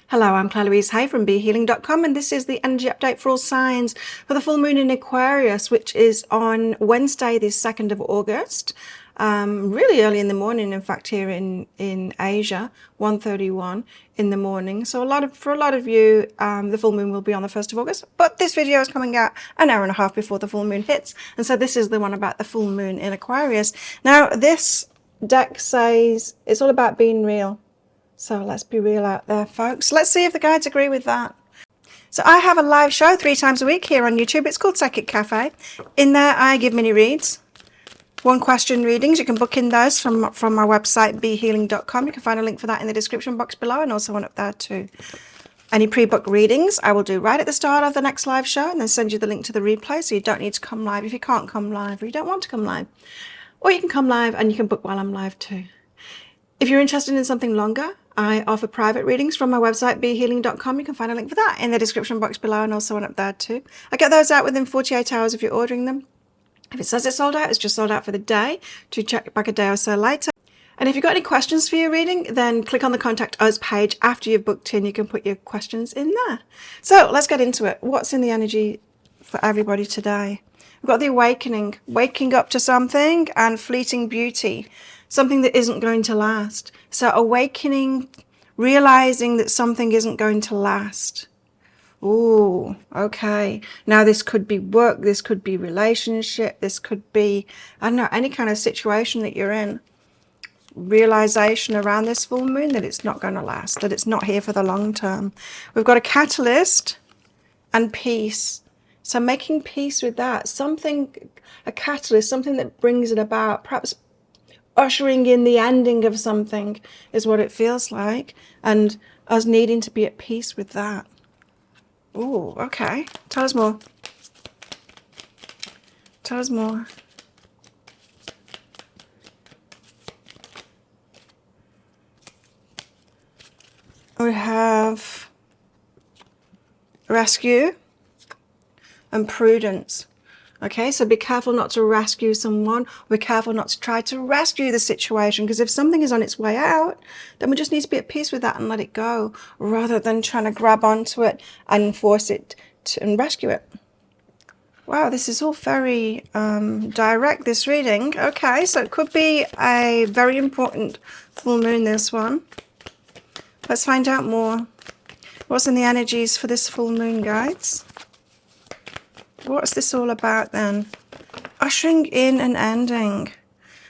Hello, I'm Claire Louise Hay from BeHealing.com, and this is the energy update for all signs for the full moon in Aquarius, which is on Wednesday, the 2nd of August. Really early in the morning, in fact, here in Asia, 1:31 in the morning. So for a lot of you, the full moon will be on the 1st of August, but this video is coming out an hour and a half before the full moon hits. And so this is the one about the full moon in Aquarius. Now, this deck says it's all about being real. So let's be real out there, folks. Let's see if the guides agree with that. So I have a live show 3 times a week here on YouTube. It's called Psychic Cafe. In there, I give mini reads, 1-question readings. You can book in those from my website, BeHealing.com. You can find a link for that in the description box below, and also one up there too. Any pre-booked readings I will do right at the start of the next live show, and then send you the link to the replay, so you don't need to come live if you can't come live or you don't want to come live. Or you can come live and you can book while I'm live too. If you're interested in something longer, I offer private readings from my website, BeHealing.com. You can find a link for that in the description box below, and also one up there too. I get those out within 48 hours if you're ordering them. If it says it's sold out, it's just sold out for the day. Do check back a day or so later. And if you've got any questions for your reading, then click on the Contact Us page after you've booked in. You can put your questions in there. So let's get into it. What's in the energy for everybody today? We've got the awakening, waking up to something, and fleeting beauty. Something that isn't going to last. So awakening, realizing that something isn't going to last. Ooh, okay. Now this could be work, this could be relationship, this could be, I don't know, any kind of situation that you're in. Realization around this full moon that it's not going to last, that it's not here for the long term. We've got a catalyst and peace. So making peace with that, something, a catalyst, something that brings it about, perhaps ushering in the ending of something is what it feels like, and us needing to be at peace with that. Oh, okay. Tell us more. Tell us more. We have rescue and prudence. Okay, so be careful not to rescue someone. Be careful not to try to rescue the situation, because if something is on its way out, then we just need to be at peace with that and let it go, rather than trying to grab onto it and force it and rescue it. Wow, this is all very direct, this reading. Okay, so it could be a very important full moon, this one. Let's find out more. What's in the energies for this full moon, guides? What's this all about then? Ushering in an ending.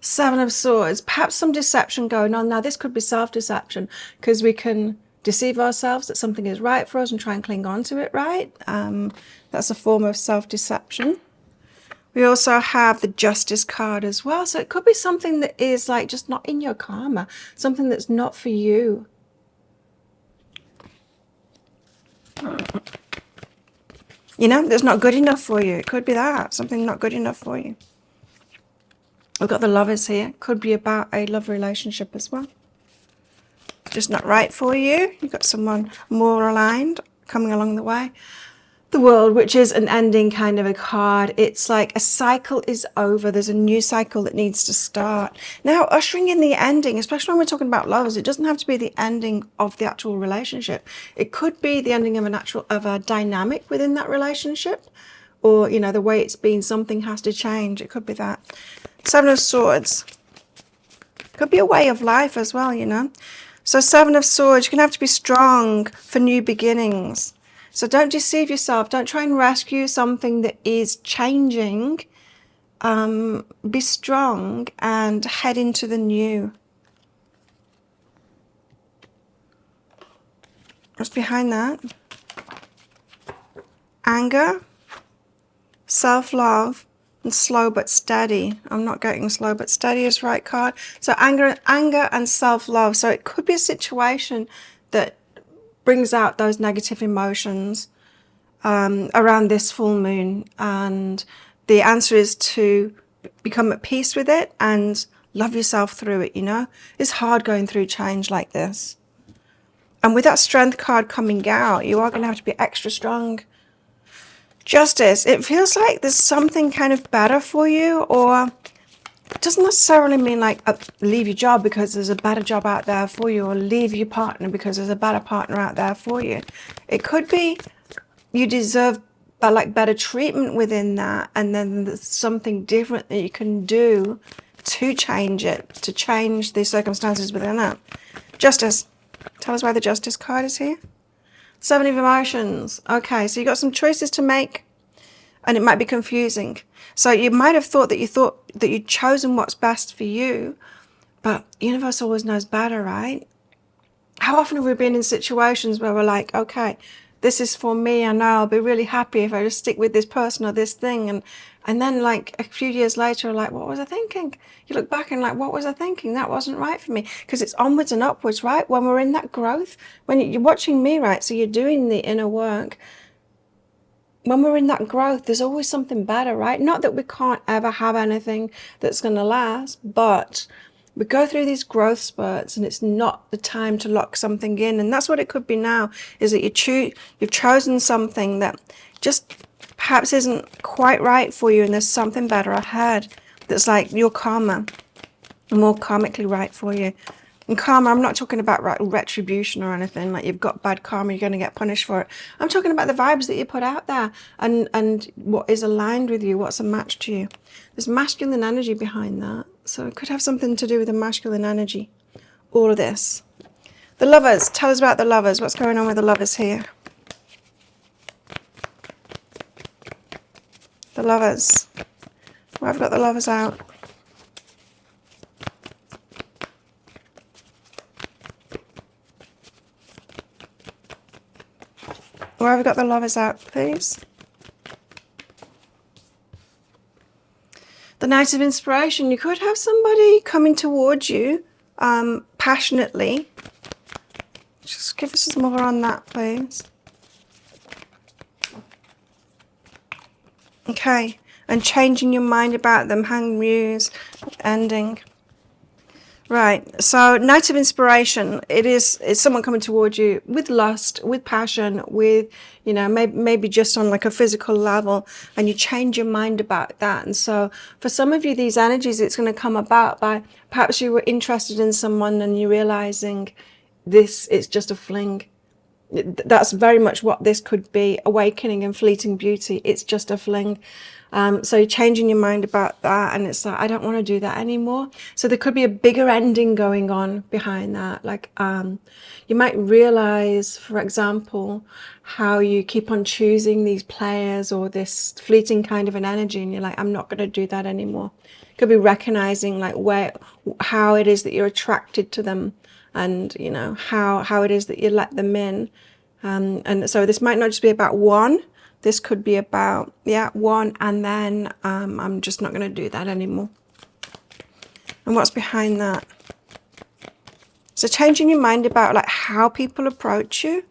7 of Swords. Perhaps some deception going on. Now this could be self-deception, because we can deceive ourselves that something is right for us and try and cling on to it, right? That's a form of self-deception. We also have the Justice card as well. So it could be something that is like just not in your karma. Something that's not for you. You know, that's not good enough for you. It could be that. Something not good enough for you. We've got the Lovers here. Could be about a love relationship as well. Just not right for you. You've got someone more aligned coming along the way. The World, which is an ending kind of a card. It's like a cycle is over. There's a new cycle that needs to start. Now, ushering in the ending, especially when we're talking about lovers, it doesn't have to be the ending of the actual relationship. It could be the ending of a dynamic within that relationship, or, you know, the way it's been, something has to change. It could be that. 7 of Swords. Could be a way of life as well, you know. So 7 of Swords, you're going to have to be strong for new beginnings. So don't deceive yourself. Don't try and rescue something that is changing. Be strong and head into the new. What's behind that? Anger, self-love, and slow but steady. I'm not getting slow but steady as right card. So anger and self-love. So it could be a situation that brings out those negative emotions around this full moon, and the answer is to become at peace with it and love yourself through it. You know, it's hard going through change like this, and with that Strength card coming out, you are going to have to be extra strong. Justice, it feels like there's something kind of better for you, or doesn't necessarily mean like leave your job because there's a better job out there for you, or leave your partner because there's a better partner out there for you. It could be you deserve like better treatment within that, and then there's something different that you can do to change it, to change the circumstances within that. Justice. Tell us why the Justice card is here. 7 of Emotions. Okay, so you got some choices to make, and it might be confusing. So you might have thought that you'd chosen what's best for you, but universe always knows better, right? How often have we been in situations where we're like, okay, this is for me, I know I'll be really happy if I just stick with this person or this thing, and then like a few years later, like, what was I thinking? You look back and like, what was I thinking? That wasn't right for me. Because it's onwards and upwards, right? When we're in that growth, when you're watching me, right? So you're doing the inner work. When we're in that growth, there's always something better, right? Not that we can't ever have anything that's going to last, but we go through these growth spurts and it's not the time to lock something in. And that's what it could be now, is that you've chosen something that just perhaps isn't quite right for you, and there's something better ahead that's like your karma, more karmically right for you. And karma, I'm not talking about retribution or anything, like you've got bad karma, you're going to get punished for it. I'm talking about the vibes that you put out there, and what is aligned with you, what's a match to you. There's masculine energy behind that. So it could have something to do with the masculine energy, all of this. The Lovers, tell us about the Lovers. What's going on with the Lovers here? The Lovers. Well, I've got the Lovers out. Where have we got the Lovers out, please? The Knight of Inspiration. You could have somebody coming towards you passionately. Just give us some more on that, please. Okay. And changing your mind about them. Hanged Muse. Ending. Right, so Knight of Inspiration, it's someone coming towards you with lust, with passion, with, you know, maybe just on like a physical level, and you change your mind about that. And so for some of you, these energies, it's going to come about by perhaps you were interested in someone and you're realizing it's just a fling. That's very much what this could be, awakening and fleeting beauty. It's just a fling. So you're changing your mind about that, and it's like, I don't want to do that anymore. So there could be a bigger ending going on behind that. Like you might realize, for example, how you keep on choosing these players or this fleeting kind of an energy, and you're like, I'm not going to do that anymore. Could be recognizing like how it is that you're attracted to them, and you know how it is that you let them in. And so this might not just be about one. This could be about, one, and then I'm just not going to do that anymore. And what's behind that? So changing your mind about like how people approach you,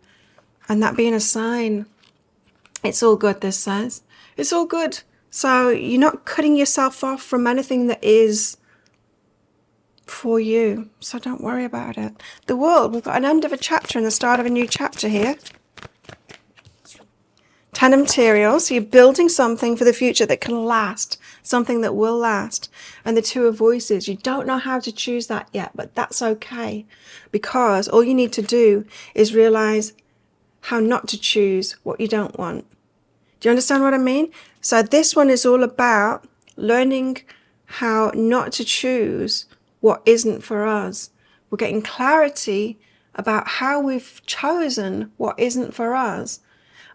and that being a sign. It's all good, this says. It's all good. So you're not cutting yourself off from anything that is for you. So don't worry about it. The World, we've got an end of a chapter and the start of a new chapter here. 10 of Materials, so you're building something for the future that can last, something that will last. And the 2 of Voices, you don't know how to choose that yet, but that's okay, because all you need to do is realize how not to choose what you don't want. Do you understand what I mean? So this one is all about learning how not to choose what isn't for us. We're getting clarity about how we've chosen what isn't for us.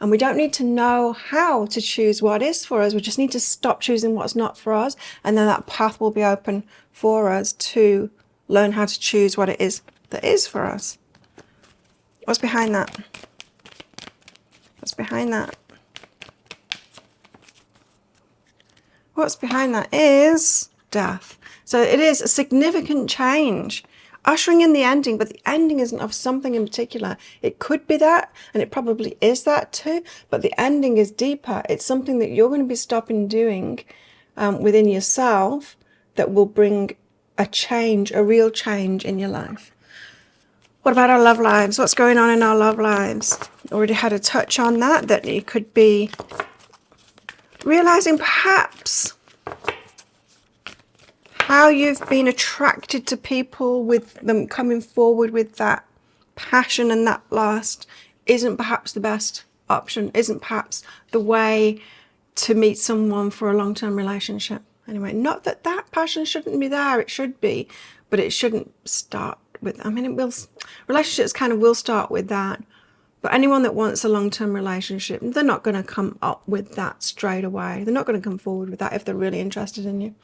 And we don't need to know how to choose what is for us. We just need to stop choosing what's not for us. And then that path will be open for us to learn how to choose what it is that is for us. What's behind that? What's behind that? What's behind that is death. So it is a significant change, ushering in the ending, but the ending isn't of something in particular. It could be that, and it probably is that too, but the ending is deeper. It's something that you're going to be stopping doing within yourself that will bring a change, a real change in your life. What about our love lives? What's going on in our love lives? Already had a touch on that you could be realizing perhaps how you've been attracted to people with them coming forward with that passion and that lust isn't perhaps the best option, isn't perhaps the way to meet someone for a long-term relationship. Anyway, not that that passion shouldn't be there, it should be, but it shouldn't start with, I mean, it will, relationships kind of will start with that, but anyone that wants a long-term relationship, they're not going to come up with that straight away. They're not going to come forward with that if they're really interested in you.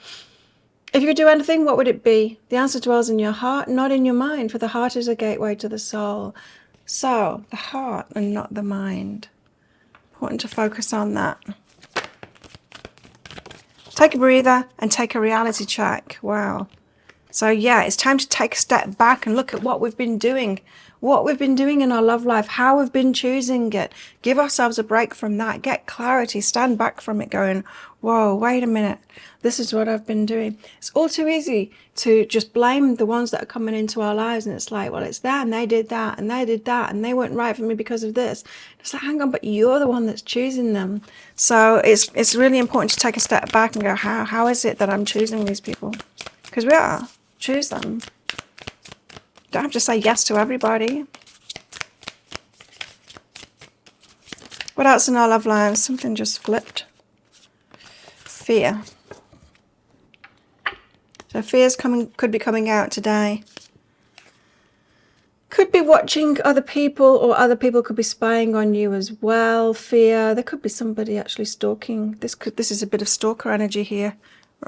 If you could do anything, what would it be? The answer dwells in your heart, not in your mind, for the heart is a gateway to the soul. So, the heart and not the mind. Important to focus on that. Take a breather and take a reality check. Wow. So yeah, it's time to take a step back and look at what we've been doing. What we've been doing in our love life, how we've been choosing it. Give ourselves a break from that. Get clarity. Stand back from it going, whoa, wait a minute. This is what I've been doing. It's all too easy to just blame the ones that are coming into our lives. And it's like, well, it's them. They did that and they did that and they weren't right for me because of this. It's like, hang on, but you're the one that's choosing them. So it's really important to take a step back and go, how is it that I'm choosing these people? Because we are. Choose them. Don't have to say yes to everybody. What else in our love lives? Something just flipped. Fear. So fear's could be coming out today. Could be watching other people, or other people could be spying on you as well. Fear. There could be somebody actually stalking. This is a bit of stalker energy here.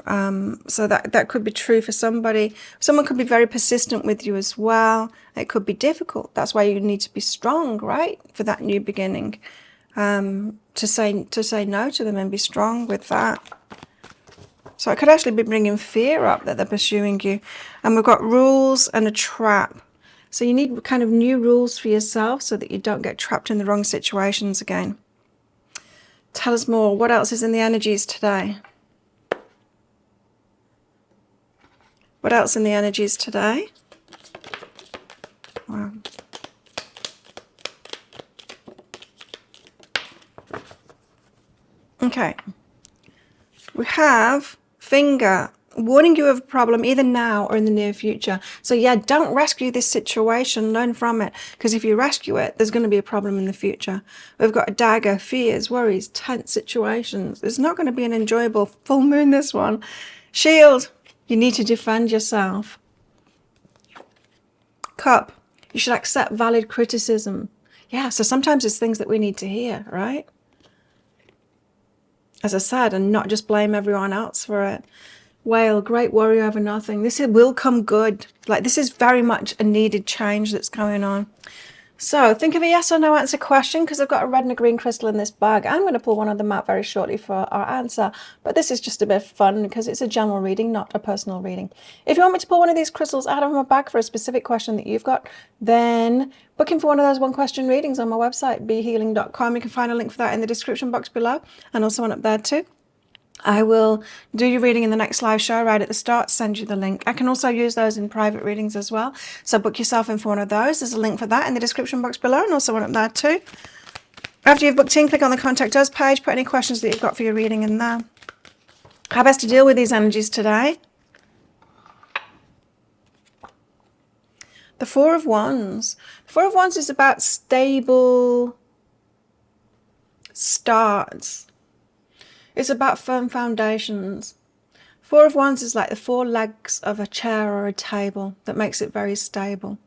So that could be true for somebody. Someone could be very persistent with you as well. It could be difficult. That's why you need to be strong, right? For that new beginning. To say no to them and be strong with that. So it could actually be bringing fear up that they're pursuing you. And we've got rules and a trap. So you need kind of new rules for yourself so that you don't get trapped in the wrong situations again. Tell us more. What else is in the energies today? What else in the energies today? Wow. Okay. We have finger warning you of a problem either now or in the near future. So yeah, don't rescue this situation, learn from it, because if you rescue it, there's going to be a problem in the future. We've got a dagger, fears, worries, tense situations. It's not going to be an enjoyable full moon, this one. Shield. You need to defend yourself. Cup. You should accept valid criticism. Yeah, so sometimes it's things that we need to hear, right? As I said, and not just blame everyone else for it. Whale, great worry over nothing. This will come good. Like, this is very much a needed change that's going on. So think of a yes or no answer question, because I've got a red and a green crystal in this bag. I'm going to pull one of them out very shortly for our answer, but this is just a bit of fun because it's a general reading, not a personal reading. If you want me to pull one of these crystals out of my bag for a specific question that you've got, then book in for one of those one question readings on my website, behealing.com. You can find a link for that in the description box below, and also one up there too. I will do your reading in the next live show right at the start, send you the link. I can also use those in private readings as well. So book yourself in for one of those. There's a link for that in the description box below, and also one up there too. After you've booked in, click on the Contact Us page, put any questions that you've got for your reading in there. How best to deal with these energies today? The Four of Wands. The Four of Wands is about stable starts. It's about firm foundations. Four of Wands is like the four legs of a chair or a table that makes it very stable.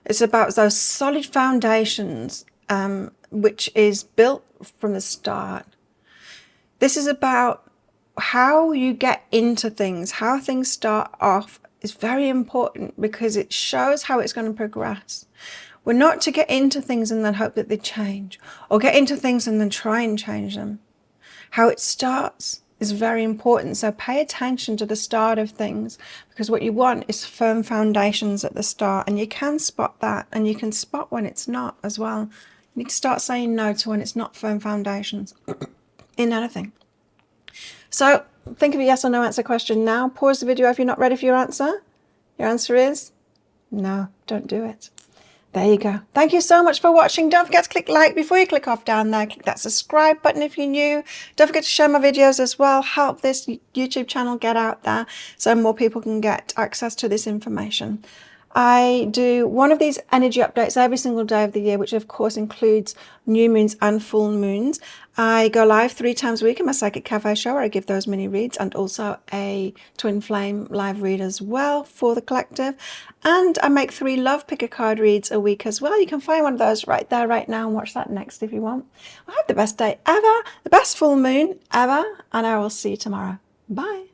It's about those solid foundations, which is built from the start. This is about how you get into things, how things start off is very important because it shows how it's going to progress. We're not to get into things and then hope that they change, or get into things and then try and change them. How it starts is very important. So pay attention to the start of things, because what you want is firm foundations at the start, and you can spot that, and you can spot when it's not as well. You need to start saying no to when it's not firm foundations in anything. So think of a yes or no answer question now. Pause the video if you're not ready for your answer. Your answer is no, don't do it. There you go. Thank you so much for watching. Don't forget to click like before you click off down there. Click that subscribe button if you're new. Don't forget to share my videos as well. Help this YouTube channel get out there so more people can get access to this information. I do one of these energy updates every single day of the year, which of course includes new moons and full moons. I go live 3 times a week in my Psychic Cafe show where I give those mini reads, and also a twin flame live read as well for the collective. And I make 3 love picker card reads a week as well. You can find one of those right there right now and watch that next if you want. Well, have the best day ever, the best full moon ever, and I will see you tomorrow. Bye.